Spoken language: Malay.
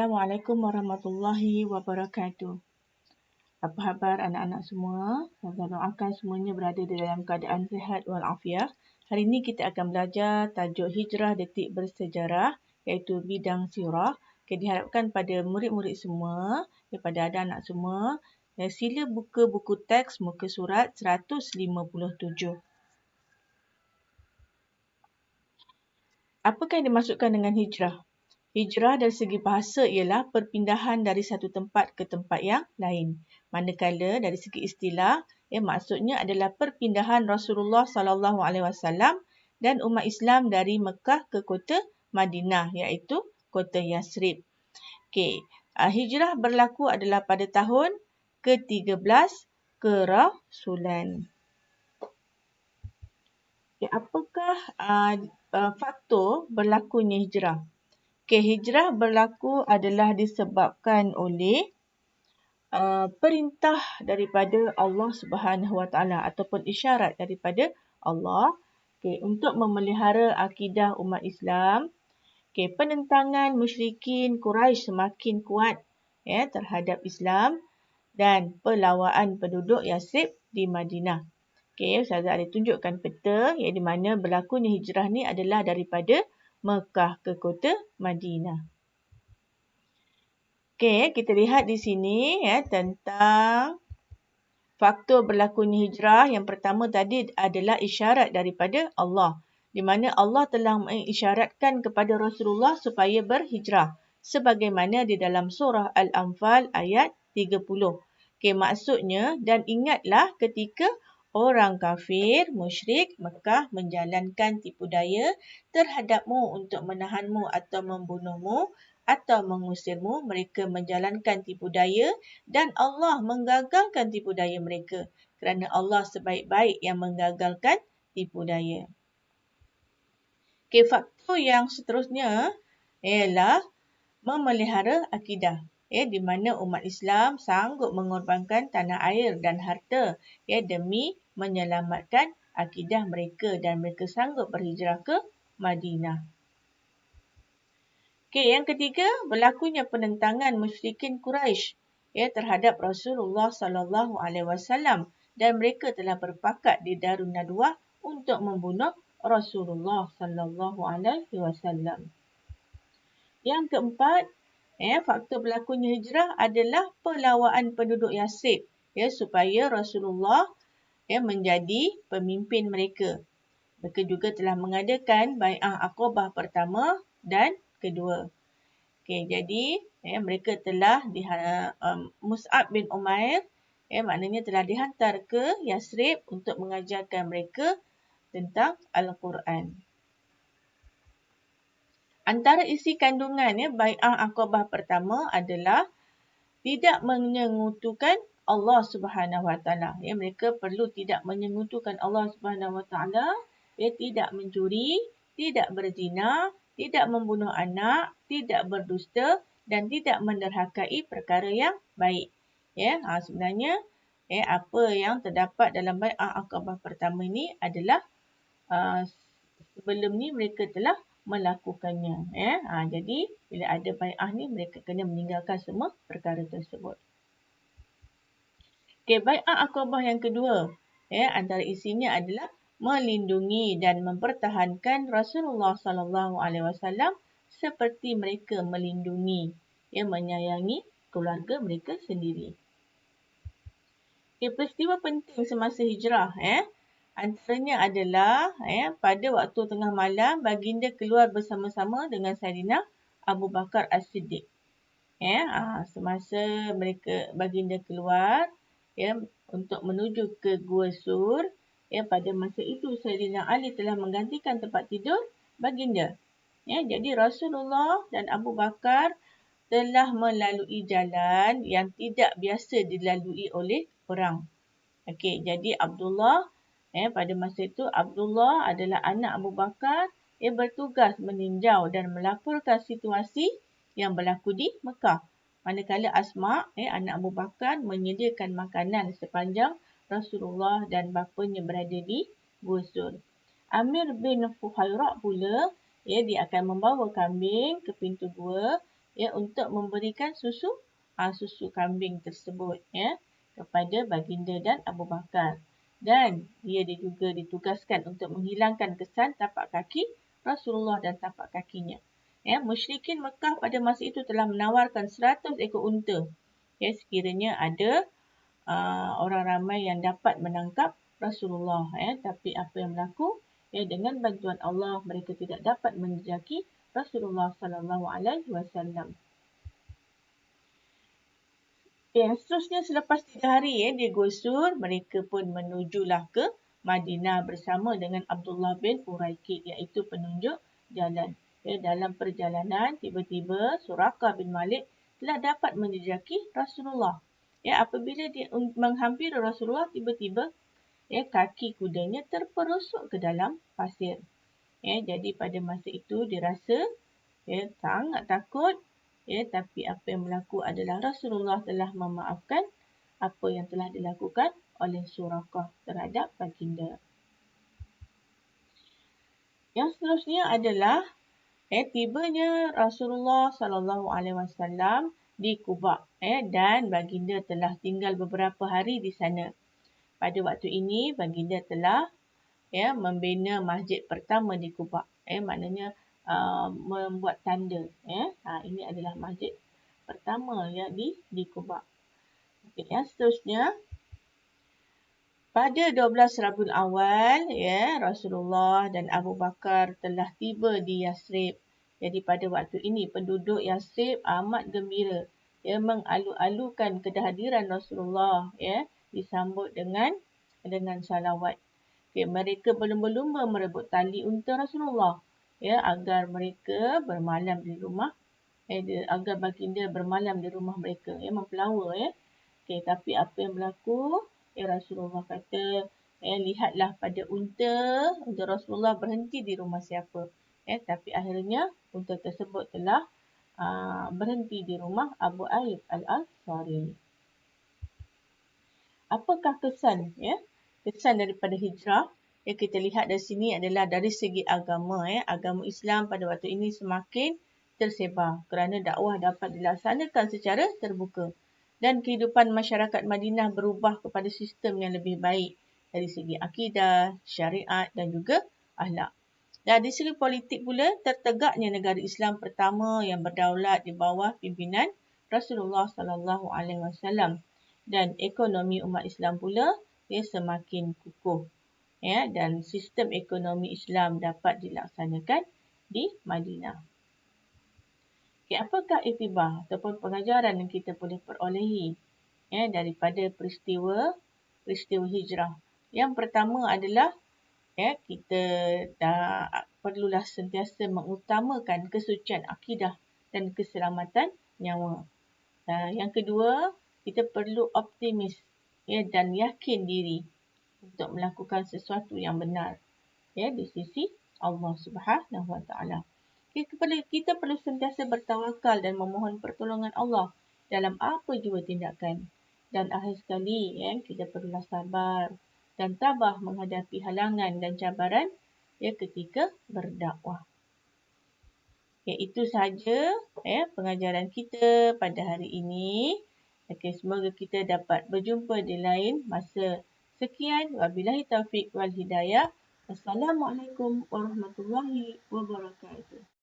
Assalamualaikum warahmatullahi wabarakatuh. Apa khabar anak-anak semua? Saya doakan semuanya berada dalam keadaan sihat walafiat. Hari ini kita akan belajar tajuk hijrah detik bersejarah iaitu bidang sirah. Diharapkan pada murid-murid semua, daripada ada anak semua, sila buka buku teks muka surat 157. Apakah yang dimaksudkan dengan hijrah? Hijrah dari segi bahasa ialah perpindahan dari satu tempat ke tempat yang lain. Manakala dari segi istilah, maksudnya adalah perpindahan Rasulullah SAW dan umat Islam dari Mekah ke kota Madinah iaitu kota Yasrib. Hijrah berlaku adalah pada tahun ke-13 kerasulan. Apakah faktor berlakunya hijrah? Hijrah berlaku adalah disebabkan oleh perintah daripada Allah Subhanahu Wa Taala ataupun isyarat daripada Allah untuk memelihara akidah umat Islam. Penentangan musyrikin Quraisy semakin kuat terhadap Islam dan perlawanan penduduk Yasrib di Madinah. Ustazah ada tunjukkan peta di mana berlakunya hijrah ni adalah daripada Mekah ke kota Madinah. Kita lihat di sini tentang faktor berlakunya hijrah. Yang pertama tadi adalah isyarat daripada Allah. Di mana Allah telah mengisyaratkan kepada Rasulullah supaya berhijrah. Sebagaimana di dalam surah Al-Anfal ayat 30. Maksudnya, dan ingatlah ketika orang kafir, musyrik Mekah menjalankan tipu daya terhadapmu untuk menahanmu atau membunuhmu atau mengusirmu. Mereka menjalankan tipu daya dan Allah menggagalkan tipu daya mereka. Kerana Allah sebaik-baik yang menggagalkan tipu daya. Faktor yang seterusnya ialah memelihara akidah. Di mana umat Islam sanggup mengorbankan tanah air dan harta demi menyelamatkan akidah mereka dan mereka sanggup berhijrah ke Madinah. Yang ketiga, berlakunya penentangan musyrikin Quraisy terhadap Rasulullah SAW dan mereka telah berpakat di Darun Nadwah untuk membunuh Rasulullah SAW. Yang keempat, faktor berlakunya hijrah adalah perlawanan penduduk Yasrib supaya Rasulullah menjadi pemimpin mereka. Mereka juga telah mengadakan bai'ah Aqabah pertama dan kedua. Jadi mereka telah Mus'ab bin Umair maknanya telah dihantar ke Yasrib untuk mengajarkan mereka tentang Al-Quran. Antara isi kandungan bai'ah Aqabah pertama adalah tidak menyengutukan Allah Subhanahu Wa Taala. Mereka perlu tidak menyengutukan Allah Subhanahu Wa Taala, tidak mencuri, tidak berzina, tidak membunuh anak, tidak berdusta dan tidak menderhakai perkara yang baik. Sebenarnya apa yang terdapat dalam bai'ah Aqabah pertama ini adalah sebelum ni mereka telah melakukannya. Jadi bila ada bai'ah ni mereka kena meninggalkan semua perkara tersebut. Bai'ah Aqabah yang kedua, antara isinya adalah melindungi dan mempertahankan Rasulullah SAW seperti mereka melindungi, menyayangi keluarga mereka sendiri. Peristiwa penting semasa hijrah, antaranya adalah pada waktu tengah malam baginda keluar bersama-sama dengan Saidina Abu Bakar As-Siddiq. Semasa baginda keluar untuk menuju ke Gua Sur, pada masa itu Saidina Ali telah menggantikan tempat tidur baginda. Jadi Rasulullah dan Abu Bakar telah melalui jalan yang tidak biasa dilalui oleh orang. Jadi Abdullah pada masa itu Abdullah adalah anak Abu Bakar bertugas meninjau dan melaporkan situasi yang berlaku di Mekah. Manakala Asma anak Abu Bakar menyediakan makanan sepanjang Rasulullah dan bapanya berada di Gua Sur. Amir bin Fuhairah pula dia akan membawa kambing ke pintu gua ya untuk memberikan susu kambing tersebut ya kepada baginda dan Abu Bakar. Dan dia juga ditugaskan untuk menghilangkan kesan tapak kaki Rasulullah dan tapak kakinya. Ya, musyrikin Mekah pada masa itu telah menawarkan 100 ekor unta. Ya, sekiranya ada orang ramai yang dapat menangkap Rasulullah. Ya, tapi apa yang berlaku? Ya, dengan bantuan Allah mereka tidak dapat menjejaki Rasulullah sallallahu alaihi wasallam. Seterusnya selepas 3 hari dia gusur, mereka pun menujulah ke Madinah bersama dengan Abdullah bin Uraikid iaitu penunjuk jalan. Dalam perjalanan tiba-tiba Suraqah bin Malik telah dapat menjejaki Rasulullah. Apabila dia menghampiri Rasulullah tiba-tiba kaki kudanya terperosok ke dalam pasir. Jadi pada masa itu dia rasa sangat takut. Tapi apa yang berlaku adalah Rasulullah telah memaafkan apa yang telah dilakukan oleh Suraqah terhadap baginda. Yang seterusnya adalah tibanya Rasulullah sallallahu alaihi wasallam di Quba dan baginda telah tinggal beberapa hari di sana. Pada waktu ini baginda telah membina masjid pertama di Quba. Maknanya membuat tanda. Ini adalah masjid pertama di Quba. Yang seterusnya pada 12 Rabiul Awal Rasulullah dan Abu Bakar telah tiba di Yasrib. Jadi pada waktu ini penduduk Yasrib amat gembira. Mengalu-alukan kehadiran Rasulullah disambut dengan salawat. Mereka berlumba-lumba merebut tali unta Rasulullah agar mereka bermalam di rumah agar baginda bermalam di rumah mereka mempelawa tapi apa yang berlaku Rasulullah kata lihatlah pada unta Rasulullah berhenti di rumah siapa tapi akhirnya unta tersebut telah berhenti di rumah Abu Ayyub Al-Ansari. Apakah kesan kesan daripada hijrah yang kita lihat dari sini adalah dari segi agama agama Islam pada waktu ini semakin tersebar kerana dakwah dapat dilaksanakan secara terbuka dan kehidupan masyarakat Madinah berubah kepada sistem yang lebih baik dari segi akidah, syariat dan juga akhlak. Dan di segi politik pula tertegaknya negara Islam pertama yang berdaulat di bawah pimpinan Rasulullah sallallahu alaihi wasallam dan ekonomi umat Islam pula semakin kukuh dan sistem ekonomi Islam dapat dilaksanakan di Madinah. Apakah iktibar ataupun pengajaran yang kita boleh perolehi daripada peristiwa hijrah? Yang pertama adalah kita perlulah sentiasa mengutamakan kesucian akidah dan keselamatan nyawa. Yang kedua, kita perlu optimis dan yakin diri untuk melakukan sesuatu yang benar di sisi Allah Subhanahu Wa Taala. Kita perlu sentiasa bertawakal dan memohon pertolongan Allah dalam apa jua tindakan. Dan akhir sekali kita perlulah sabar dan tabah menghadapi halangan dan cabaran ketika berdakwah. Itu sahaja pengajaran kita pada hari ini. Semoga kita dapat berjumpa di lain masa. Sekian, wabillahi taufiq wal hidayah. Assalamualaikum warahmatullahi wabarakatuh.